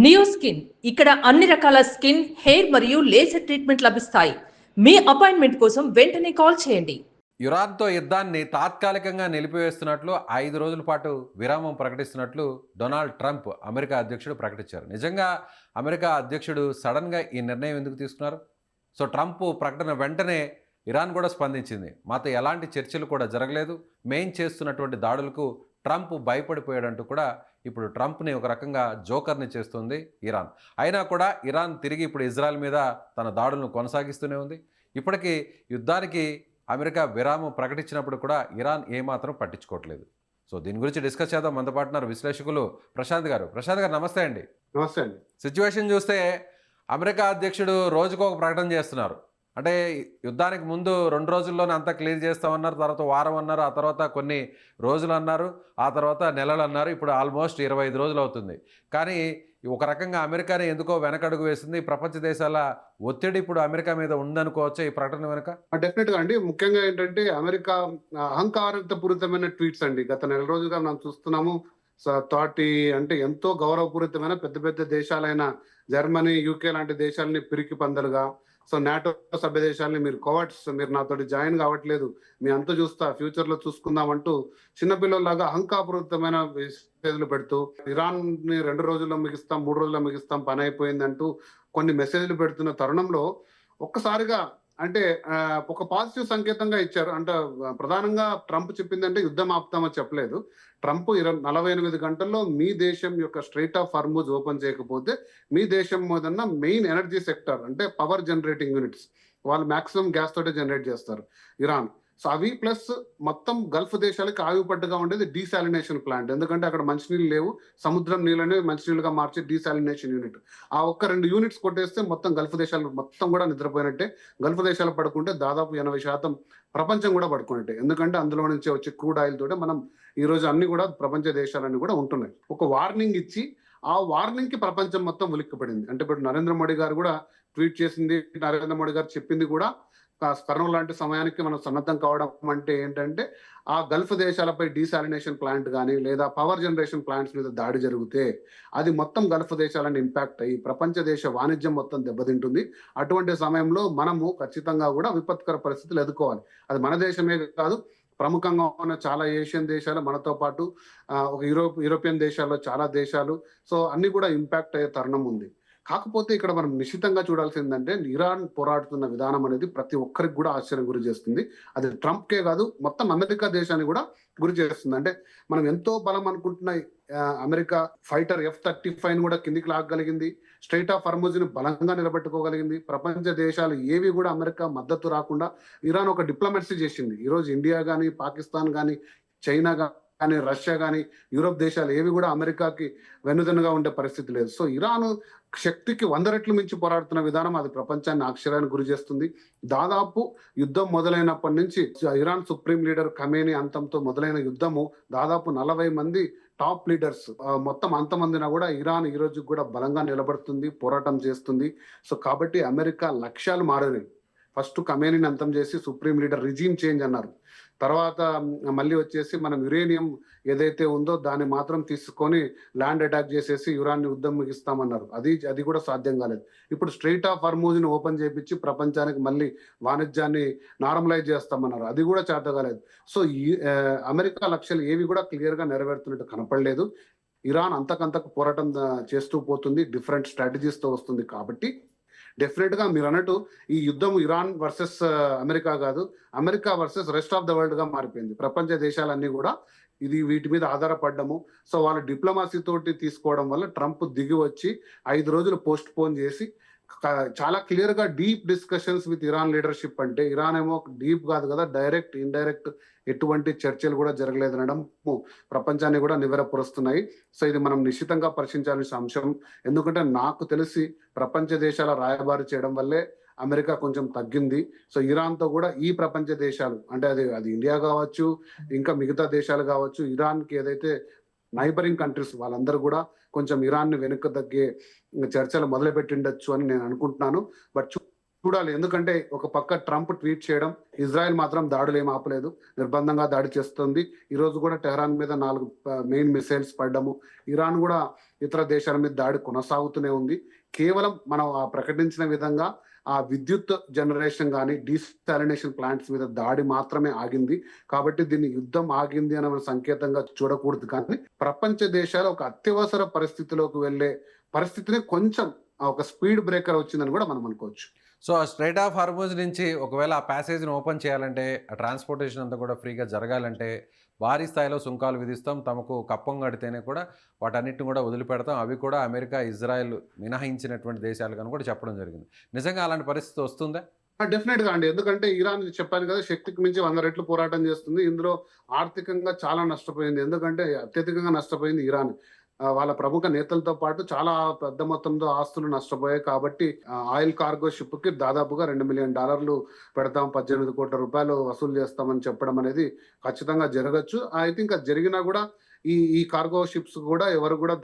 Neo skin ఇక్కడ అన్ని రకాల స్కిన్, హెయిర్ మరియు లేజర్ ట్రీట్మెంట్ లభిస్తాయి. మీ అపాయింట్మెంట్ కోసం వెంటనే కాల్ చేయండి. ఇరాన్తో యుద్ధాన్ని తాత్కాలికంగా నిలిపివేస్తున్నట్లు 5 రోజుల పాటు విరామం ప్రకటిస్తున్నట్లు డొనాల్డ్ ట్రంప్ అమెరికా అధ్యక్షుడు ప్రకటించారు. నిజంగా అమెరికా అధ్యక్షుడు సడన్గా ఈ నిర్ణయం ఎందుకు తీసుకున్నారు? సో ట్రంప్ ప్రకటన వెంటనే ఇరాన్ కూడా స్పందించింది. మాతో ఎలాంటి చర్చలు కూడా జరగలేదు, మేం చేస్తున్నటువంటి దాడులకు ట్రంప్ భయపడిపోయాడంటూ కూడా ఇప్పుడు ట్రంప్ని ఒక రకంగా జోకర్ని చేస్తుంది ఇరాన్. అయినా కూడా ఇరాన్ తిరిగి ఇప్పుడు ఇజ్రాయెల్ మీద తన దాడులను కొనసాగిస్తూనే ఉంది. ఇప్పటికీ యుద్ధానికి అమెరికా విరామం ప్రకటించినప్పుడు కూడా ఇరాన్ ఏమాత్రం పట్టించుకోవట్లేదు. సో దీని గురించి డిస్కస్ చేద్దాం. మనతో పాటున్నారు విశ్లేషకులు ప్రశాంత్ గారు. ప్రశాంత్ గారు నమస్తే అండి. నమస్తే అండి. సిచ్యువేషన్ చూస్తే అమెరికా అధ్యక్షుడు రోజుకు ఒక ప్రకటన చేస్తున్నారు. అంటే యుద్ధానికి ముందు 2 రోజుల్లోనే అంతా క్లియర్ చేస్తామన్నారు, తర్వాత వారం అన్నారు, ఆ తర్వాత కొన్ని రోజులు అన్నారు, ఆ తర్వాత నెలలు అన్నారు. ఇప్పుడు ఆల్మోస్ట్ 25 రోజులు అవుతుంది. కానీ ఒక రకంగా అమెరికానే ఎందుకో వెనకడుగు వేసింది. ప్రపంచ దేశాల ఒత్తిడి ఇప్పుడు అమెరికా మీద ఉందనుకోవచ్చా ఈ ప్రకటన వెనుక? డెఫినెట్ గా అండి. ముఖ్యంగా ఏంటంటే అమెరికా అహంకారపూరితమైన ట్వీట్స్ అండి. గత నెల రోజులుగా మనం చూస్తున్నాము. తోటి అంటే ఎంతో గౌరవపూరితమైన పెద్ద పెద్ద దేశాలైన జర్మనీ, యూకే లాంటి దేశాలని పిరికి పందలుగా, సో నాటో సభ్య దేశాలని మీరు కోవాట్స్, మీరు నాతోటి జాయిన్ కావట్లేదు, మీ అంత చూస్తా, ఫ్యూచర్ లో చూసుకుందాం అంటూ చిన్నపిల్లల్లాగా అహంకారపూరితమైన మెసేజ్లు పెడుతూ ఇరాన్ ని 2 రోజుల్లో ముగిస్తాం, 3 రోజుల్లో ముగిస్తాం, పని అయిపోయిందంటూ కొన్ని మెసేజ్లు పెడుతున్న తరుణంలో ఒక్కసారిగా అంటే ఒక పాజిటివ్ సంకేతంగా ఇచ్చారు. అంటే ప్రధానంగా ట్రంప్ చెప్పిందంటే యుద్ధం ఆపుతామని చెప్పలేదు. ట్రంప్ 48 గంటల్లో మీ దేశం యొక్క స్ట్రైట్ ఆఫ్ హార్మూజ్ ఓపెన్ చేయకపోతే మీ దేశం మీదన్న మెయిన్ ఎనర్జీ సెక్టర్ అంటే పవర్ జనరేటింగ్ యూనిట్స్ వాళ్ళు మాక్సిమం గ్యాస్ తోటే జనరేట్ చేస్తారు ఇరాన్. సో అవి ప్లస్ మొత్తం గల్ఫ్ దేశాలకి ఆయుపట్టుగా ఉండేది డీసాలినేషన్ ప్లాంట్. ఎందుకంటే అక్కడ మంచినీళ్ళు లేవు, సముద్రం నీళ్ళని మంచినీళ్ళుగా మార్చే డీసాలినేషన్ యూనిట్. ఆ ఒక్క 2 యూనిట్స్ కొట్టేస్తే మొత్తం గల్ఫ్ దేశాలు మొత్తం కూడా నిద్రపోయినట్టే. గల్ఫ్ దేశాలు పడుకుంటే దాదాపు 80% ప్రపంచం కూడా పడుకున్నట్టే. ఎందుకంటే అందులో నుంచి వచ్చే క్రూడ్ ఆయిల్ తోటే మనం ఈ రోజు అన్ని కూడా ప్రపంచ దేశాలన్నీ కూడా ఉంటున్నాయి. ఒక వార్నింగ్ ఇచ్చి ఆ వార్నింగ్ కి ప్రపంచం మొత్తం ఉలిక్కిపడింది. అంటే ఇప్పుడు నరేంద్ర మోడీ గారు కూడా ట్వీట్ చేసింది, నరేంద్ర మోడీ గారు చెప్పింది కూడా కరోనా లాంటి సమయానికి మనం సన్నద్ధం కావడం అంటే ఏంటంటే ఆ గల్ఫ్ దేశాలపై డీసాలినేషన్ ప్లాంట్ కానీ లేదా పవర్ జనరేషన్ ప్లాంట్స్ మీద దాడి జరిగితే అది మొత్తం గల్ఫ్ దేశాలను ఇంపాక్ట్ అయ్యి ప్రపంచ దేశ వాణిజ్యం మొత్తం దెబ్బతింటుంది. అటువంటి సమయంలో మనము ఖచ్చితంగా కూడా విపత్కర పరిస్థితులు ఎదుర్కోవాలి. అది మన దేశమే కాదు, ప్రముఖంగా ఉన్న చాలా ఏషియన్ దేశాలు, మనతో పాటు ఒక యూరోపియన్ దేశాల్లో చాలా దేశాలు, సో అన్ని కూడా ఇంపాక్ట్ అయ్యే తరుణం ఉంది. కాకపోతే ఇక్కడ మనం నిశ్చితంగా చూడాల్సిందంటే ఇరాన్ పోరాడుతున్న విధానం అనేది ప్రతి ఒక్కరికి కూడా ఆశ్చర్యం గురి చేస్తుంది. అది ట్రంప్కే కాదు, మొత్తం అమెరికా దేశాన్ని కూడా గురి చేస్తుంది. అంటే మనం ఎంతో బలం అనుకుంటున్న అమెరికా ఫైటర్ F-35 కూడా కిందికి లాగగలిగింది, స్ట్రైట్ ఆఫ్ హార్మూజ్ ని బలంగా నిలబెట్టుకోగలిగింది. ప్రపంచ దేశాలు ఏవి కూడా అమెరికా మద్దతు రాకుండా ఇరాన్ ఒక డిప్లొమసీ చేసింది. ఈరోజు ఇండియా కానీ, పాకిస్తాన్ కానీ, చైనా కానీ, రష్యా కానీ, యూరోప్ దేశాలు ఏవి కూడా అమెరికాకి వెన్నుదన్నుగా ఉండే పరిస్థితి లేదు. సో ఇరాన్ శక్తికి 100 రెట్లు మించి పోరాడుతున్న విధానం అది ప్రపంచాన్ని ఆశ్చర్యానికి గురి చేస్తుంది. దాదాపు యుద్ధం మొదలైనప్పటి నుంచి ఇరాన్ సుప్రీం లీడర్ ఖమేనీ అంతంతో మొదలైన యుద్ధము దాదాపు 40 మంది టాప్ లీడర్స్ మొత్తం అంతమందిన కూడా ఇరాన్ ఈ రోజు కూడా బలంగా నిలబడుతుంది, పోరాటం చేస్తుంది. సో కాబట్టి అమెరికా లక్ష్యాలు మారినాయి. ఫస్ట్ ఖమేనీని అంతం చేసి సుప్రీం లీడర్ రిజీమ్ చేంజ్ అన్నారు. తర్వాత మళ్ళీ వచ్చేసి మనం యురేనియం ఏదైతే ఉందో దాన్ని మాత్రం తీసుకొని ల్యాండ్ అటాక్ చేసేసి యురాన్ని యుద్ధం ముగిస్తామన్నారు. అది కూడా సాధ్యం కాలేదు. ఇప్పుడు స్ట్రైట్ ఆఫ్ హార్మూజ్ ని ఓపెన్ చేయించి ప్రపంచానికి మళ్ళీ వాణిజ్యాన్ని నార్మలైజ్ చేస్తామన్నారు. అది కూడా చేత కాలేదు. సో ఈ అమెరికా లక్ష్యాలు ఏవి కూడా క్లియర్ గా నెరవేరుతున్నట్టు కనపడలేదు. ఇరాన్ అంతకంతకు పోరాటం చేస్తూ పోతుంది, డిఫరెంట్ స్ట్రాటజీస్ తో వస్తుంది. కాబట్టి డెఫినెట్ గా మీరు అన్నట్టు ఈ యుద్ధం ఇరాన్ వర్సెస్ అమెరికా కాదు, America versus rest of the world గా మారిపోయింది. ప్రపంచ దేశాలన్నీ కూడా వీటి మీద ఆధారపడ్డము. సో వాళ్ళ డిప్లొమసీ తోటి తీసుకోవడం వల్ల ట్రంప్ దిగి వచ్చి 5 రోజులు పోస్ట్ పోన్ చేసి చాలా క్లియర్ గా deep discussions with Iran leadership. అంటే ఇరాన్ ఏమో డీప్ కాదు కదా, డైరెక్ట్ ఇండైరెక్ట్ ఎటువంటి చర్చలు కూడా జరగలేదనడం ప్రపంచాన్ని కూడా నివ్వెరపరుస్తున్నాయి. సో ఇది మనం నిశ్చితంగా పరిశీలించాల్సిన అంశం. ఎందుకంటే నాకు తెలిసి ప్రపంచ దేశాల రాయబారి చేయడం వల్లే అమెరికా కొంచెం తగ్గింది. సో ఇరాన్తో కూడా ఈ ప్రపంచ దేశాలు అంటే అది ఇండియా కావచ్చు, ఇంకా మిగతా దేశాలు కావచ్చు, ఇరాన్కి ఏదైతే నైబరింగ్ కంట్రీస్ వాళ్ళందరూ కూడా కొంచెం ఇరాన్ని వెనుక తగ్గే చర్చలు మొదలుపెట్టిండొచ్చు అని నేను అనుకుంటున్నాను. బట్ చూడాలి. ఎందుకంటే ఒక పక్క ట్రంప్ ట్వీట్ చేయడం, ఇజ్రాయెల్ మాత్రం దాడులు ఏమి ఆపలేదు. నిర్బంధంగా దాడి చేస్తుంది. ఈరోజు కూడా టెహరాన్ మీద 4 మెయిన్ మిసైల్స్ పడ్డము. ఇరాన్ కూడా ఇతర దేశాల మీద దాడి కొనసాగుతూనే ఉంది. కేవలం మనం ప్రకటించిన విధంగా ఆ విద్యుత్ జనరేషన్ గాని, డీసాలినేషన్ ప్లాంట్స్ మీద దాడి మాత్రమే ఆగింది. కాబట్టి దీన్ని యుద్ధం ఆగింది అని మనం సంకేతంగా చూడకూడదు. కానీ ప్రపంచ దేశాలు ఒక అత్యవసర పరిస్థితిలోకి వెళ్ళే పరిస్థితిని కొంచెం ఒక స్పీడ్ బ్రేకర్ వచ్చిందని కూడా మనం అనుకోవచ్చు. సో, ఆ స్ట్రెయిట్ ఆఫ్ హార్మూజ్ నుంచి ఒకవేళ ఆ ప్యాసేజ్‌ని ఓపెన్ చేయాలంటే, ఆ ట్రాన్స్‌పోర్టేషన్ అంతా కూడా ఫ్రీగా జరగాలంటే, భారీ స్థాయిలో సుంకాలు విధిస్తాం. తమకు కప్పం కడితేనే కూడా వాటన్నిటిని కూడా వదిలిపెడతాం. అవి కూడా అమెరికా, ఇజ్రాయెల్ మినహాయించినటువంటి దేశాలుగాని కూడా చెప్పడం జరిగింది. నిజంగా అలాంటి పరిస్థితి వస్తుందా? డెఫినెట్‌గా అండి. ఎందుకంటే ఇరాన్ చెప్పాను కదా! శక్తికి మించి 100 రెట్లు పోరాటం చేస్తుంది. ఇందులో ఆర్థికంగా చాలా నష్టపోయింది. ఎందుకంటే అత్యధికంగా నష్టపోయింది ఇరాన్. వాళ్ళ ప్రముఖ నేతలతో పాటు చాలా పెద్ద మొత్తంలో ఆస్తులు నష్టపోయాయి. కాబట్టి ఆయిల్ కార్గో షిప్‌కి దాదాపుగా $2 మిలియన్ పెడతాం, 18 కోట్ల రూపాయలు వసూలు చేస్తామని చెప్పడం అనేది ఖచ్చితంగా జరగొచ్చు. అయితే ఇంకా జరిగినా కూడా ఈ కార్గో షిప్స్ కూడా ఎవరు కూడా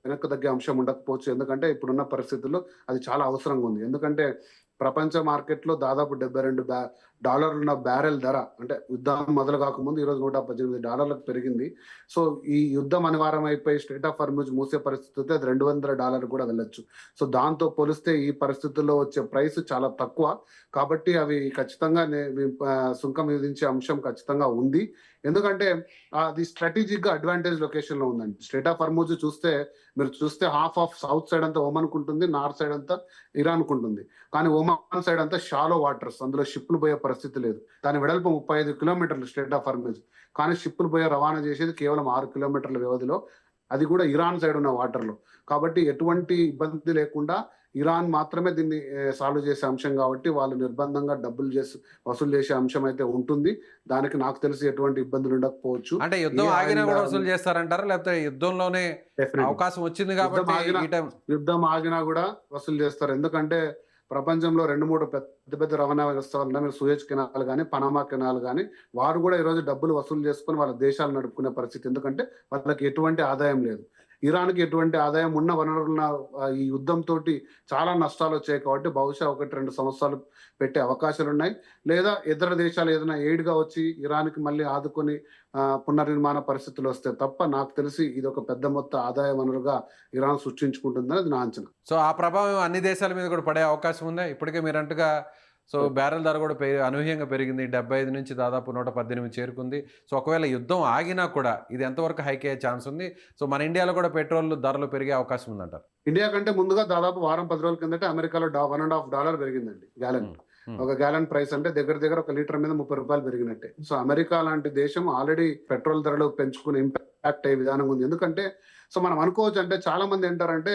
వెనక్కి తగ్గే అంశం ఉండకపోవచ్చు. ఎందుకంటే ఇప్పుడున్న పరిస్థితుల్లో అది చాలా అవసరంగా ఉంది. ఎందుకంటే ప్రపంచ మార్కెట్‌లో దాదాపు $72 ఉన్న బ్యారెల్ ధర, అంటే యుద్ధం మొదలు కాకముందు ఈరోజు $118 పెరిగింది. సో ఈ యుద్ధం అనివార్యం అయిపోయి స్ట్రెయిట్ ఆఫ్ హార్మూజ్ మూసే పరిస్థితి వస్తే అది $200 కూడా వెళ్ళొచ్చు. సో దాంతో పోలిస్తే ఈ పరిస్థితుల్లో వచ్చే ప్రైస్ చాలా తక్కువ. కాబట్టి అవి ఖచ్చితంగా సుంకం విధించే అంశం ఖచ్చితంగా ఉంది. ఎందుకంటే అది స్ట్రాటజిక్‌గా అడ్వాంటేజ్ లొకేషన్‌లో ఉందండి. స్ట్రెయిట్ ఆఫ్ హార్మూజ్ మీరు చూస్తే హాఫ్ ఆఫ్ సౌత్ సైడ్ అంతా ఒమన్‌కు ఉంటుంది. నార్త్ సైడ్ అంతా ఇరాన్‌కు ఉంటుంది. కానీ ఒమాన్ సైడ్ అంతా షాలో వాటర్స్. అందులో షిప్‌లు పోయే పరిస్థితి లేదు. దాని వెడల్పు 35 కిలోమీటర్లు స్ట్రెయిట్ ఆఫ్ హార్మూజ్. కానీ షిప్‌లు రవాణా చేసేది కేవలం 6 కిలోమీటర్ల వ్యవధిలో. అది కూడా ఇరాన్ సైడ్ ఉన్న వాటర్‌లో. కాబట్టి ఎటువంటి ఇబ్బంది లేకుండా ఇరాన్ మాత్రమే దీన్ని సాల్వ్ చేసే అంశం కాబట్టి వాళ్ళు నిర్బంధంగా వసూలు చేసే అంశం అయితే ఉంటుంది. దానికి నాకు తెలిసి ఎటువంటి ఇబ్బందులు ఉండకపోవచ్చు. అంటే యుద్ధం ఆగినా కూడా వసూలు చేస్తారంటారా? లేకపోతే యుద్ధంలోనే అవకాశం వచ్చింది కాబట్టి ఈ టైం యుద్ధం ఆగినా కూడా వసూలు చేస్తారు. ఎందుకంటే ప్రపంచంలో 2, 3 పెద్ద రవాణా వ్యవస్థలు ఉన్నాయి. సూయజ్ కెనాల్ గాని, పనామా కెనాల్ గాని, వారు కూడా ఈరోజు డబ్బులు వసూలు చేసుకొని వాళ్ళ దేశాలు నడుపుకునే పరిస్థితి. ఎందుకంటే వాళ్ళకి ఎటువంటి ఆదాయం లేదు. ఇరాన్‌కి ఎటువంటి ఆదాయం ఉన్న వనరుల ఈ యుద్ధంతో చాలా నష్టాలు వచ్చాయి. కాబట్టి బహుశా 1-2 సంవత్సరాలు పెట్టే అవకాశాలున్నాయి. లేదా ఇతర దేశాలు ఏదైనా ఎయిడ్‌గా వచ్చి ఇరాన్‌కి మళ్ళీ ఆదుకొని పునర్నిర్మాణ పరిస్థితులు వస్తే తప్ప నాకు తెలిసి ఇది ఒక పెద్ద మొత్త ఆదాయ వనరుగా ఇరాన్ సృష్టించుకుంటుందని అది నా అంచనా. సో, ఆ ప్రభావం అన్ని దేశాల మీద కూడా పడే అవకాశం ఉందా? ఇప్పటికే మీరంటగా సో, బ్యారెల్ ధర కూడా అనూహ్యంగా పెరిగింది. 75 నుంచి దాదాపు 118 చేరుకుంది. సో, ఒకవేళ యుద్ధం ఆగినా కూడా ఇది ఎంతవరకు హైక్ అయ్యే ఛాన్స్ ఉంది? సో, మన ఇండియాలో కూడా పెట్రోల్ ధరలు పెరిగే అవకాశం ఉందంటారు? ఇండియా కంటే ముందుగా దాదాపు వారం 10 రోజుల కిందట అమెరికాలో $1.50 పెరిగిందండి గ్యాలన్. ఒక గ్యాలన్ ప్రైస్ అంటే దగ్గర ఒక లీటర్ మీద ₹30 పెరిగినట్టే. సో అమెరికా లాంటి దేశం ఆల్రెడీ పెట్రోల్ ధరలు పెంచుకుని ఇంపాక్ట్ అయ్యే విధానం ఉంది. ఎందుకంటే సో మనం అనుకోవచ్చు, అంటే చాలా మంది ఏంటారంటే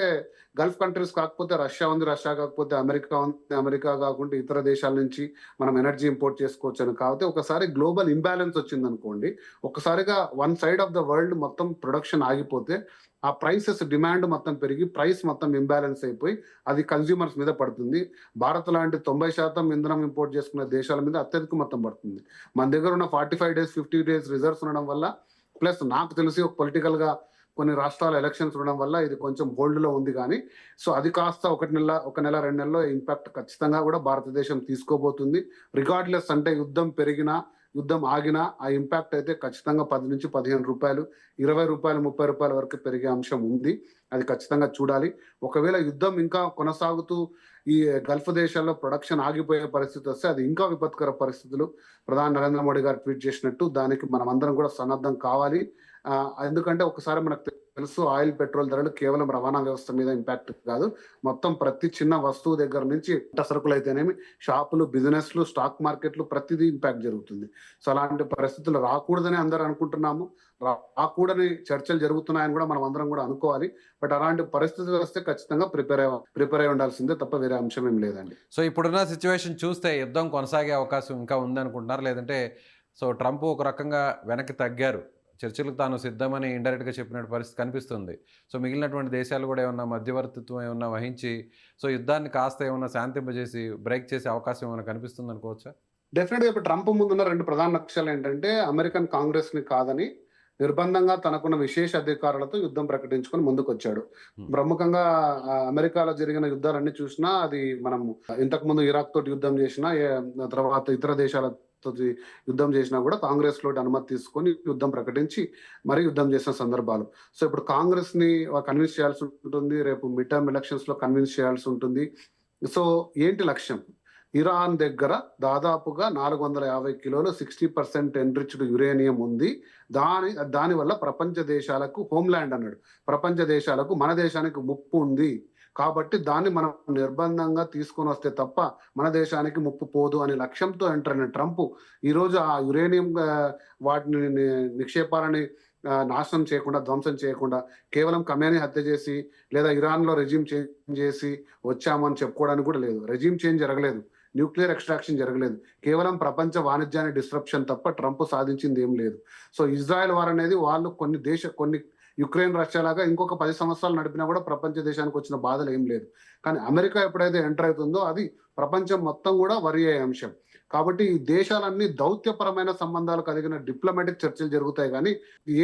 గల్ఫ్ కంట్రీస్ కాకపోతే రష్యా ఉంది, రష్యా కాకపోతే అమెరికా ఉంది, అమెరికా కాకుండా ఇతర దేశాల నుంచి మనం ఎనర్జీ ఇంపోర్ట్ చేసుకోవచ్చు అని. కాకపోతే ఒకసారి గ్లోబల్ ఇంబ్యాలెన్స్ వచ్చింది అనుకోండి, ఒకసారిగా one side of the world మొత్తం ప్రొడక్షన్ ఆగిపోతే ఆ ప్రైసెస్ డిమాండ్ మొత్తం పెరిగి ప్రైస్ మొత్తం ఇంబ్యాలెన్స్ అయిపోయి అది కన్స్యూమర్స్ మీద పడుతుంది. భారత్ లాంటి 90% ఇంధనం ఇంపోర్ట్ చేసుకునే దేశాల మీద అత్యధిక మొత్తం పడుతుంది. మన దగ్గర ఉన్న 45 days 50 days రిజర్వ్స్ ఉండడం వల్ల, ప్లస్ నాకు తెలిసి ఒక పొలిటికల్ గా కొన్ని రాష్ట్రాల ఎలక్షన్స్ ఉండడం వల్ల ఇది కొంచెం హోల్డ్ లో ఉంది. కానీ సో అది కాస్త ఒక నెల 2 నెలల్లో ఇంపాక్ట్ ఖచ్చితంగా కూడా భారతదేశం తీసుకోబోతుంది. రిగార్డ్లెస్, అంటే యుద్ధం పెరిగినా యుద్ధం ఆగినా ఆ ఇంపాక్ట్ అయితే ఖచ్చితంగా 10 నుంచి 15 రూపాయలు, 20 రూపాయలు, 30 రూపాయల వరకు పెరిగే అంశం ఉంది. అది ఖచ్చితంగా చూడాలి. ఒకవేళ యుద్ధం ఇంకా కొనసాగుతూ ఈ గల్ఫ్ దేశాల్లో ప్రొడక్షన్ ఆగిపోయే పరిస్థితి వస్తే అది ఇంకా విపత్కర పరిస్థితులు. ప్రధాని నరేంద్ర మోడీ గారు ట్వీట్ చేసినట్టు దానికి మనం అందరం కూడా సన్నద్ధం కావాలి. ఎందుకంటే ఒకసారి మనకు తెలుసు, ఆయిల్ పెట్రోల్ ధరలు కేవలం రవాణా వ్యవస్థ మీద ఇంపాక్ట్ కాదు, మొత్తం ప్రతి చిన్న వస్తువు దగ్గర నుంచి సరుకులు అయితేనేమి, షాపులు, బిజినెస్లు, స్టాక్ మార్కెట్లు, ప్రతిదీ ఇంపాక్ట్ జరుగుతుంది. సో అలాంటి పరిస్థితులు రాకూడదని అందరూ అనుకుంటున్నాము. రాకూడని చర్చలు జరుగుతున్నాయని కూడా మనం అందరం కూడా అనుకోవాలి. బట్ అలాంటి పరిస్థితులు వస్తే ఖచ్చితంగా ప్రిపేర్ అయి ఉండాల్సిందే తప్ప వేరే అంశం ఏం లేదండి. సో ఇప్పుడున్న సిచ్యువేషన్ చూస్తే యుద్ధం కొనసాగే అవకాశం ఇంకా ఉందనుకుంటున్నారు, లేదంటే సో ట్రంప్ ఒక రకంగా వెనక్కి తగ్గారు, చర్చలకు తాను సిద్ధమని ఇండైరెక్ట్గా చెప్పినట్టు పరిస్థితి కనిపిస్తుంది. సో మిగిలినటువంటి దేశాలు కూడా ఏమన్నా మధ్యవర్తిత్వం ఏమన్నా వహించి సో యుద్ధాన్ని కాస్త ఏమన్నా శాంతింపజేసి బ్రేక్ చేసే అవకాశం ఏమైనా కనిపిస్తుంది అనుకోవచ్చా? డెఫినెట్ గా ఇప్పుడు ట్రంప్ ముందున్న 2 ప్రధాన లక్ష్యాలు ఏంటంటే అమెరికన్ కాంగ్రెస్ ని కాదని నిర్బంధంగా తనకున్న విశేష అధికారాలతో యుద్ధం ప్రకటించుకొని ముందుకొచ్చాడు. హ్మ్. ప్రముఖంగా అమెరికాలో జరిగిన యుద్ధాలన్నీ చూసినా అది మనం ఇంతకుముందు ఇరాక్ తోటి యుద్ధం చేసినా, తర్వాత ఇతర దేశాలతోటి యుద్ధం చేసినా కూడా కాంగ్రెస్ లోటి అనుమతి తీసుకొని యుద్ధం ప్రకటించి మరీ యుద్ధం చేసిన సందర్భాలు. సో ఇప్పుడు కాంగ్రెస్ ని కన్విన్స్ చేయాల్సి ఉంటుంది. రేపు మిడ్ టర్మ్ ఎలక్షన్స్ లో కన్విన్స్ చేయాల్సి ఉంటుంది. సో ఏంటి లక్ష్యం? ఇరాన్ దగ్గర దాదాపుగా 450 కిలోలు 60% ఎన్రిచ్డ్ యురేనియం ఉంది. దానివల్ల ప్రపంచ దేశాలకు హోమ్‌ల్యాండ్ అన్నాడు. ప్రపంచ దేశాలకు మన దేశానికి ముప్పు ఉంది. కాబట్టి దాన్ని మనం నిర్బంధంగా తీసుకొనొస్తే తప్ప మన దేశానికి ముప్పు పోదు అనే లక్ష్యంతో ఎంటర్ అయిన ట్రంప్ ఈరోజు ఆ యురేనియం వాటిని నిక్షేపాలని నాశనం చేయకుండా, ధ్వంసం చేయకుండా కేవలం ఖమేనీ హత్య చేసి లేదా ఇరాన్‌లో రెజిమ్ చేంజ్ చేసి వచ్చామని చెప్పుకోవడానికి కూడా లేదు. రెజిమ్ చేంజ్ జరగలేదు. న్యూక్లియర్ ఎక్స్ట్రాక్షన్ జరగలేదు. కేవలం ప్రపంచ వాణిజ్యాన్ని డిస్రప్షన్ తప్ప ట్రంప్ సాధించింది ఏం లేదు. సో ఇజ్రాయెల్ వార్ అనేది వాళ్ళు కొన్ని యుక్రెయిన్, రష్యా లాగా ఇంకొక 10 సంవత్సరాలు నడిపినా కూడా ప్రపంచ దేశానికి వచ్చిన బాధలు ఏం లేదు. కానీ అమెరికా ఎప్పుడైతే ఎంటర్ అవుతుందో అది ప్రపంచం మొత్తం కూడా వరి అయ్యే అంశం. కాబట్టి ఈ దేశాలన్నీ దౌత్యపరమైన సంబంధాలు కలిగిన డిప్లొమాటిక్ చర్చలు జరుగుతాయి కానీ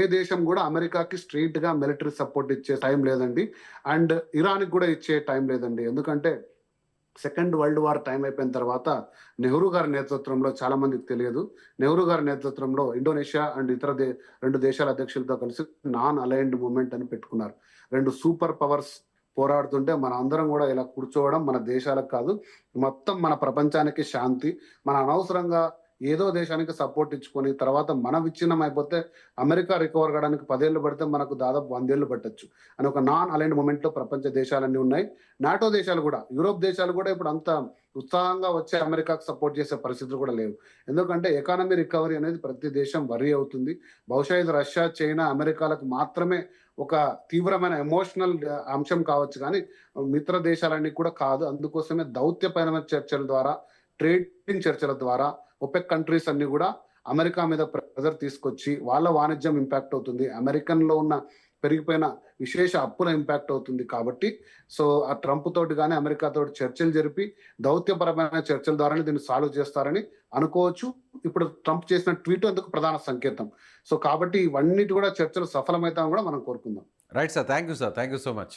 ఏ దేశం కూడా అమెరికాకి స్ట్రెయిట్ గా మిలిటరీ సపోర్ట్ ఇచ్చే టైం లేదండి. అండ్ ఇరాన్కి కూడా ఇచ్చే టైం లేదండి. ఎందుకంటే సెకండ్ వరల్డ్ వార్ టైం అయిపోయిన తర్వాత నెహ్రూ గారి నేతృత్వంలో, చాలా మందికి తెలియదు, నెహ్రూ గారి నేతృత్వంలో ఇండోనేషియా అండ్ ఇతర 2 దేశాల అధ్యక్షులతో కలిసి నాన్ అలైన్డ్ మూవ్మెంట్ అని పెట్టుకున్నారు. 2 సూపర్ పవర్స్ పోరాడుతుంటే మన అందరం కూడా ఇలా కూర్చోవడం మన దేశాలకు కాదు, మొత్తం మన ప్రపంచానికి శాంతి. మన అనవసరంగా ఏదో దేశానికి సపోర్ట్ ఇచ్చుకొని తర్వాత మనం విచ్ఛిన్నం అయిపోతే అమెరికా రికవర్ కావడానికి 10 ఏళ్ళు పడితే మనకు దాదాపు 100 ఏళ్ళు పట్టొచ్చు అని ఒక నాన్ అలైన్డ్ మూమెంట్ లో ప్రపంచ దేశాలన్నీ ఉన్నాయి. నాటో దేశాలు కూడా, యూరోప్ దేశాలు కూడా ఇప్పుడు అంత ఉత్సాహంగా వచ్చే అమెరికాకు సపోర్ట్ చేసే పరిస్థితులు కూడా లేవు. ఎందుకంటే ఎకానమీ రికవరీ అనేది ప్రతి దేశం వరీ అవుతుంది. బహుశా ఇది రష్యా, చైనా, అమెరికాలకు మాత్రమే ఒక తీవ్రమైన ఎమోషనల్ అంశం కావచ్చు కానీ మిత్ర దేశాలన్నీ కూడా కాదు. అందుకోసమే దౌత్యపరమైన చర్చల ద్వారా, ట్రేడింగ్ చర్చల ద్వారా ఒపెక్ కంట్రీస్ అన్ని కూడా అమెరికా మీద ప్రెజర్ తీసుకొచ్చి వాళ్ళ వాణిజ్యం ఇంపాక్ట్ అవుతుంది. అమెరికన్ లో ఉన్న పెరిగిపోయిన విశేష అప్పుల ఇంపాక్ట్ అవుతుంది. కాబట్టి సో ఆ ట్రంప్ తోటి కానీ అమెరికా తోటి చర్చలు జరిపి దౌత్యపరమైన చర్చల ద్వారానే దీన్ని సాల్వ్ చేస్తారని అనుకోవచ్చు. ఇప్పుడు ట్రంప్ చేసిన ట్వీట్ అందుకు ప్రధాన సంకేతం. సో కాబట్టి ఇవన్నిటి కూడా చర్చలు సఫలమవుతామని కూడా మనం కోరుకుందాం. Right sir. Thank you sir. Thank you so much.